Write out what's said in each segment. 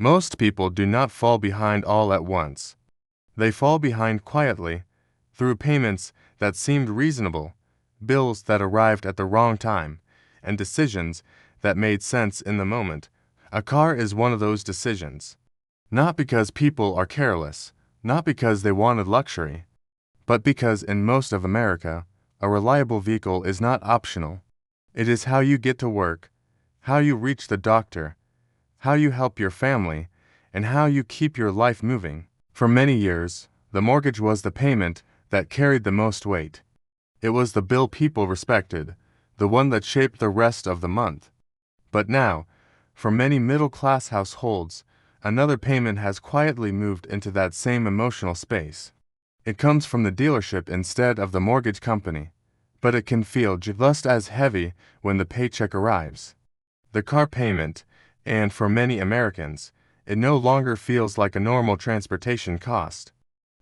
Most people do not fall behind all at once. They fall behind quietly, through payments that seemed reasonable, bills that arrived at the wrong time, and decisions that made sense in the moment. A car is one of those decisions. Not because people are careless, not because they wanted luxury, but because in most of America, a reliable vehicle is not optional. It is how you get to work, how you reach the doctor, how you help your family, and how you keep your life moving. For many years, the mortgage was the payment that carried the most weight. It was the bill people respected, the one that shaped the rest of the month. But now, for many middle-class households, another payment has quietly moved into that same emotional space. It comes from the dealership instead of the mortgage company, but it can feel just as heavy when the paycheck arrives. The car payment, and for many Americans, it no longer feels like a normal transportation cost.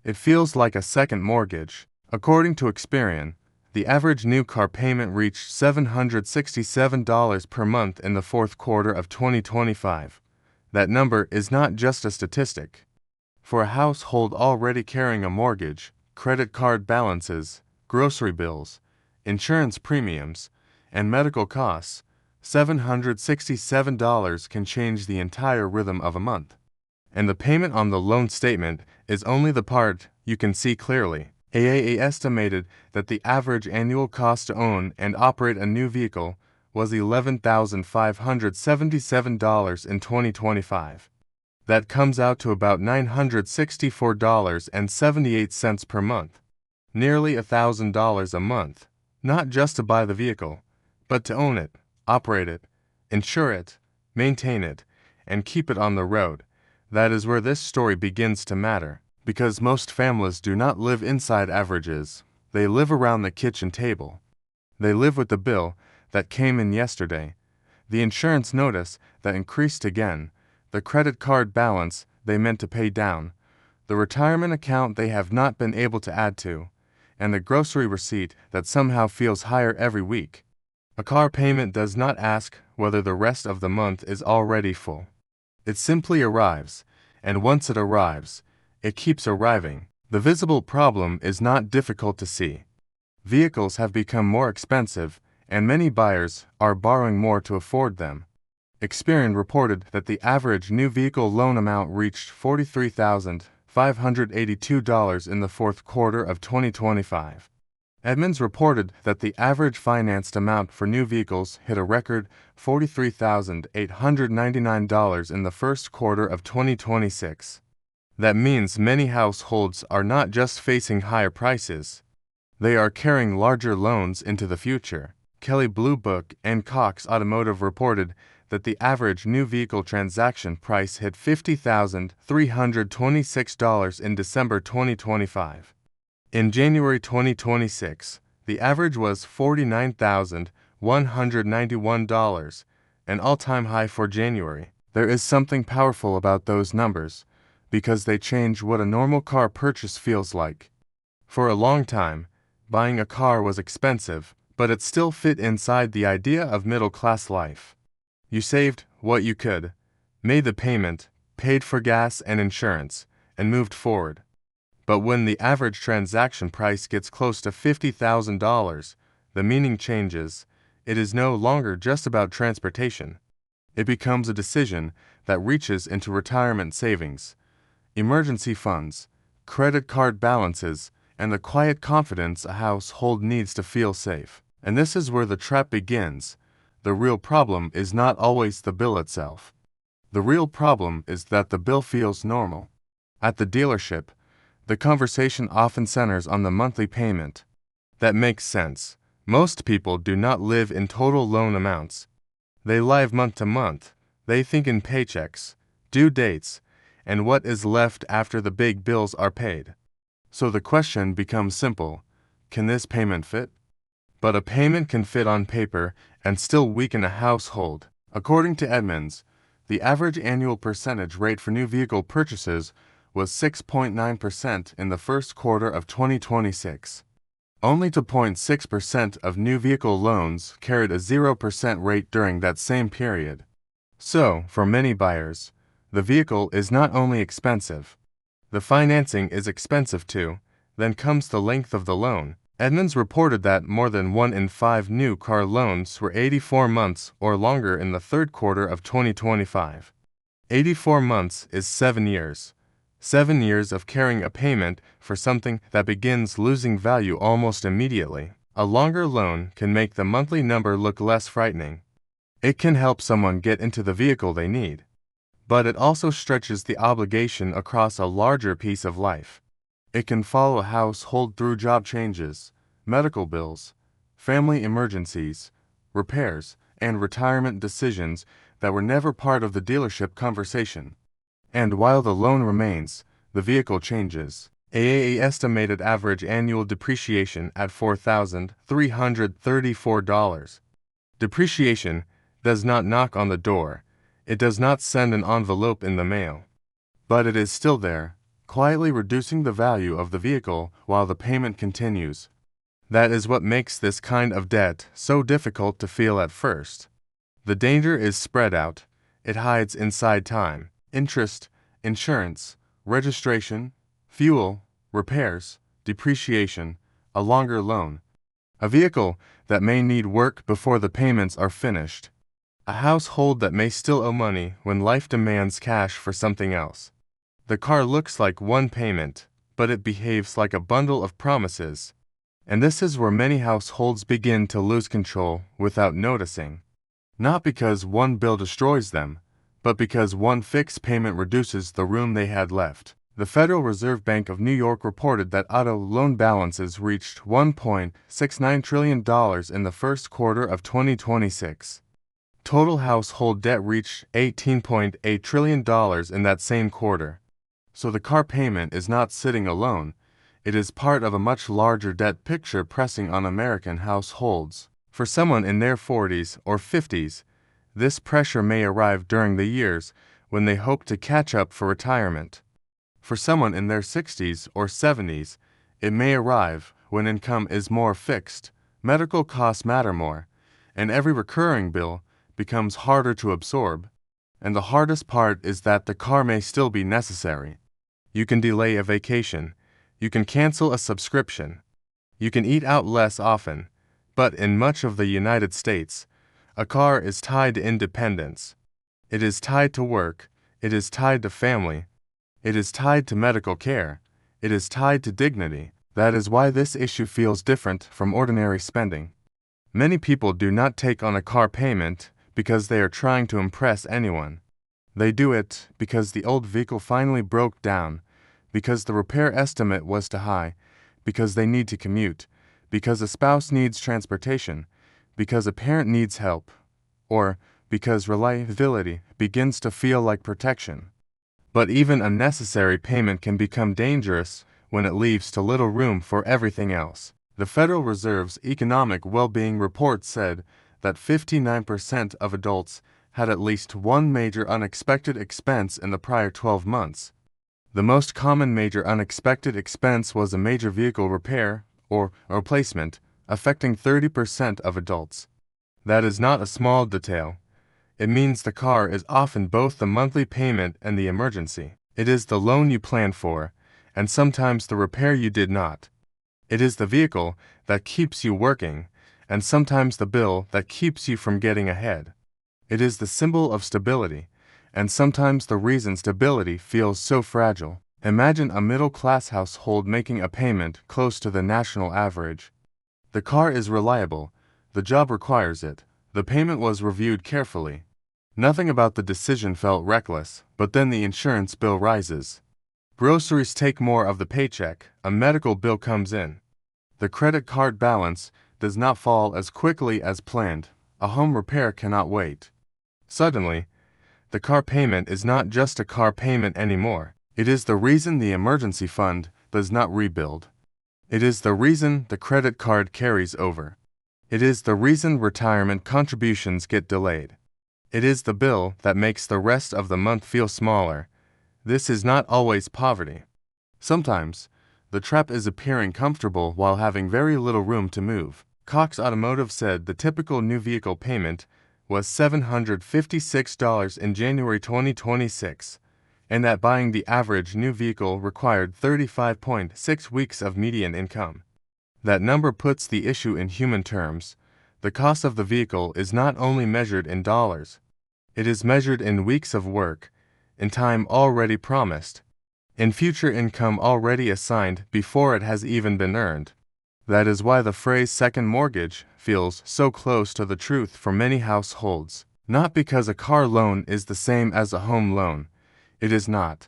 It feels like a second mortgage. According to Experian, the average new car payment reached $767 per month in the fourth quarter of 2025. That number is not just a statistic. For a household already carrying a mortgage, credit card balances, grocery bills, insurance premiums, and medical costs, $767 can change the entire rhythm of a month. And the payment on the loan statement is only the part you can see clearly. AAA estimated that the average annual cost to own and operate a new vehicle was $11,577 in 2025. That comes out to about $964.78 per month. Nearly $1,000 a month, not just to buy the vehicle, but to own it, operate it, insure it, maintain it, and keep it on the road. That is where this story begins to matter, because most families do not live inside averages. They live around the kitchen table. They live with the bill that came in yesterday, the insurance notice that increased again, the credit card balance they meant to pay down, the retirement account they have not been able to add to, and the grocery receipt that somehow feels higher every week. A car payment does not ask whether the rest of the month is already full. It simply arrives, and once it arrives, it keeps arriving. The visible problem is not difficult to see. Vehicles have become more expensive, and many buyers are borrowing more to afford them. Experian reported that the average new vehicle loan amount reached $43,582 in the fourth quarter of 2025. Edmunds reported that the average financed amount for new vehicles hit a record $43,899 in the first quarter of 2026. That means many households are not just facing higher prices. They are carrying larger loans into the future. Kelley Blue Book and Cox Automotive reported that the average new vehicle transaction price hit $50,326 in December 2025. In January 2026, the average was $49,191, an all-time high for January. There is something powerful about those numbers, because they change what a normal car purchase feels like. For a long time, buying a car was expensive, but it still fit inside the idea of middle-class life. You saved what you could, made the payment, paid for gas and insurance, and moved forward. But when the average transaction price gets close to $50,000, the meaning changes. It is no longer just about transportation. It becomes a decision that reaches into retirement savings, emergency funds, credit card balances, and the quiet confidence a household needs to feel safe. And this is where the trap begins. The real problem is not always the bill itself. The real problem is that the bill feels normal. At the dealership, the conversation often centers on the monthly payment. That makes sense. Most people do not live in total loan amounts. They live month to month. They think in paychecks, due dates, and what is left after the big bills are paid. So the question becomes simple: can this payment fit? But a payment can fit on paper and still weaken a household. According to Edmunds, the average annual percentage rate for new vehicle purchases was 6.9% in the first quarter of 2026. Only 2.6% of new vehicle loans carried a 0% rate during that same period. So, for many buyers, The vehicle is not only expensive, the financing is expensive too. Then comes the length of the loan. Edmunds reported that more than 1 in 5 new car loans were 84 months or longer in the third quarter of 2025. 84 months is 7 years. 7 years of carrying a payment for something that begins losing value almost immediately. A longer loan can make the monthly number look less frightening. It can help someone get into the vehicle they need. But it also stretches the obligation across a larger piece of life. It can follow a household through job changes, medical bills, family emergencies, repairs, and retirement decisions that were never part of the dealership conversation. And while the loan remains, the vehicle changes. AAA estimated average annual depreciation at $4,334. Depreciation does not knock on the door. It does not send an envelope in the mail. But it is still there, quietly reducing the value of the vehicle while the payment continues. That is what makes this kind of debt so difficult to feel at first. The danger is spread out. It hides inside time, interest, insurance, registration, fuel, repairs, depreciation, a longer loan, a vehicle that may need work before the payments are finished, a household that may still owe money when life demands cash for something else. The car looks like one payment, but it behaves like a bundle of promises. And this is where many households begin to lose control without noticing. Not because one bill destroys them, but because one fixed payment reduces the room they had left. The Federal Reserve Bank of New York reported that auto loan balances reached $1.69 trillion in the first quarter of 2026. Total household debt reached $18.8 trillion in that same quarter. So the car payment is not sitting alone. It is part of a much larger debt picture pressing on American households. For someone in their 40s or 50s, this pressure may arrive during the years when they hope to catch up for retirement. For someone in their 60s or 70s, it may arrive when income is more fixed, medical costs matter more, and every recurring bill becomes harder to absorb. And the hardest part is that the car may still be necessary. You can delay a vacation. You can cancel a subscription. You can eat out less often. But in much of the United States, a car is tied to independence. It is tied to work. It is tied to family. It is tied to medical care. It is tied to dignity. That is why this issue feels different from ordinary spending. Many people do not take on a car payment because they are trying to impress anyone. They do it because the old vehicle finally broke down, because the repair estimate was too high, because they need to commute, because a spouse needs transportation, because a parent needs help, or because reliability begins to feel like protection. But even a necessary payment can become dangerous when it leaves too little room for everything else. The Federal Reserve's Economic Well-Being Report said that 59% of adults had at least one major unexpected expense in the prior 12 months. The most common major unexpected expense was a major vehicle repair or replacement, affecting 30% of adults. That is not a small detail. It means the car is often both the monthly payment and the emergency. It is the loan you planned for, and sometimes the repair you did not. It is the vehicle that keeps you working, and sometimes the bill that keeps you from getting ahead. It is the symbol of stability, and sometimes the reason stability feels so fragile. Imagine a middle-class household making a payment close to the national average. The car is reliable. The job requires it. The payment was reviewed carefully. Nothing about the decision felt reckless, but then the insurance bill rises. Groceries take more of the paycheck. A medical bill comes in. The credit card balance does not fall as quickly as planned. A home repair cannot wait. Suddenly, the car payment is not just a car payment anymore. It is the reason the emergency fund does not rebuild. It is the reason the credit card carries over. It is the reason retirement contributions get delayed. It is the bill that makes the rest of the month feel smaller. This is not always poverty. Sometimes, the trap is appearing comfortable while having very little room to move. Cox Automotive said the typical new vehicle payment was $756 in January 2026, and that buying the average new vehicle required 35.6 weeks of median income. That number puts the issue in human terms. The cost of the vehicle is not only measured in dollars, it is measured in weeks of work, in time already promised, in future income already assigned before it has even been earned. That is why the phrase second mortgage feels so close to the truth for many households. Not because a car loan is the same as a home loan. It is not.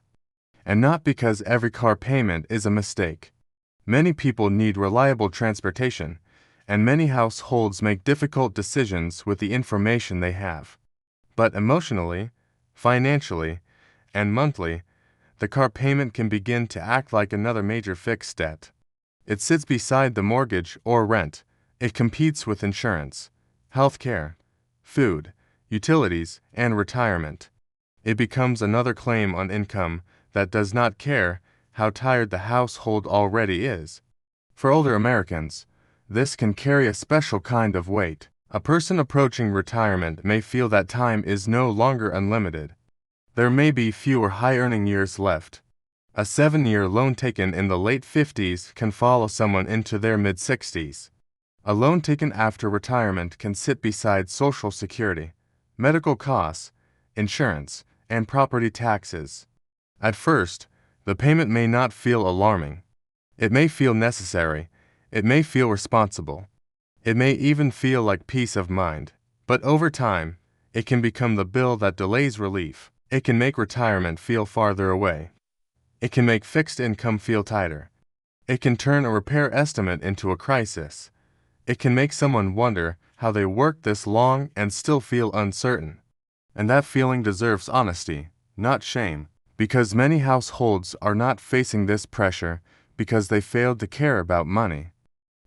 And not because every car payment is a mistake. Many people need reliable transportation, and many households make difficult decisions with the information they have. But emotionally, financially, and monthly, the car payment can begin to act like another major fixed debt. It sits beside the mortgage or rent. It competes with insurance, health care, food, utilities, and retirement. It becomes another claim on income that does not care how tired the household already is. For older Americans, this can carry a special kind of weight. A person approaching retirement may feel that time is no longer unlimited. There may be fewer high-earning years left. A 7-year loan taken in the late 50s can follow someone into their mid-60s. A loan taken after retirement can sit beside Social Security, medical costs, insurance, and property taxes. At first, the payment may not feel alarming. It may feel necessary. It may feel responsible. It may even feel like peace of mind. But over time, it can become the bill that delays relief. It can make retirement feel farther away. It can make fixed income feel tighter. It can turn a repair estimate into a crisis. It can make someone wonder how they worked this long and still feel uncertain. And that feeling deserves honesty, not shame, because many households are not facing this pressure because they failed to care about money.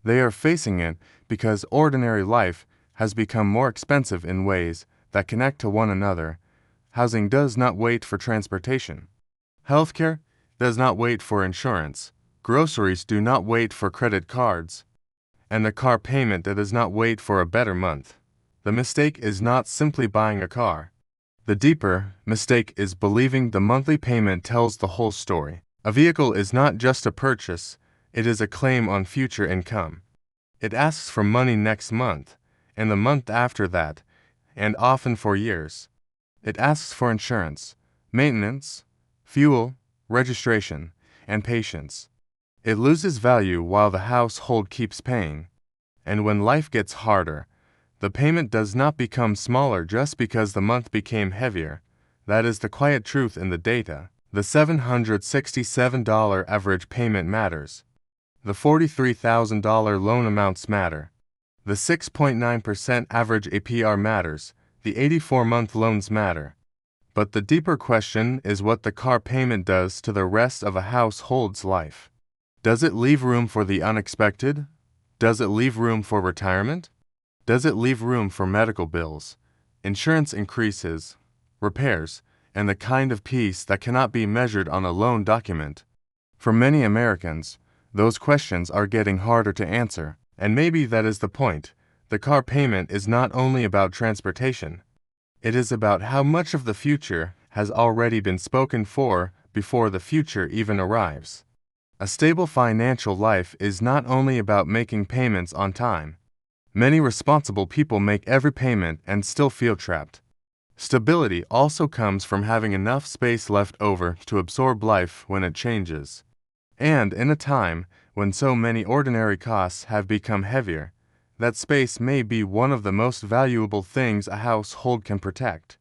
They are facing it because ordinary life has become more expensive in ways that connect to one another. Housing does not wait for transportation. Healthcare does not wait for insurance. Groceries do not wait for credit cards. And the car payment does not wait for a better month. The mistake is not simply buying a car. The deeper mistake is believing the monthly payment tells the whole story. A vehicle is not just a purchase, it is a claim on future income. It asks for money next month, and the month after that, and often for years. It asks for insurance, maintenance, fuel, registration, and patience. It loses value while the household keeps paying. And when life gets harder, the payment does not become smaller just because the month became heavier. That is the quiet truth in the data. The $767 average payment matters. The $43,000 loan amounts matter. The 6.9% average APR matters. The 84-month loans matter. But the deeper question is what the car payment does to the rest of a household's life. Does it leave room for the unexpected? Does it leave room for retirement? Does it leave room for medical bills, insurance increases, repairs, and the kind of peace that cannot be measured on a loan document? For many Americans, those questions are getting harder to answer, and maybe that is the point. The car payment is not only about transportation. It is about how much of the future has already been spoken for before the future even arrives. A stable financial life is not only about making payments on time. Many responsible people make every payment and still feel trapped. Stability also comes from having enough space left over to absorb life when it changes. And in a time when so many ordinary costs have become heavier, that space may be one of the most valuable things a household can protect.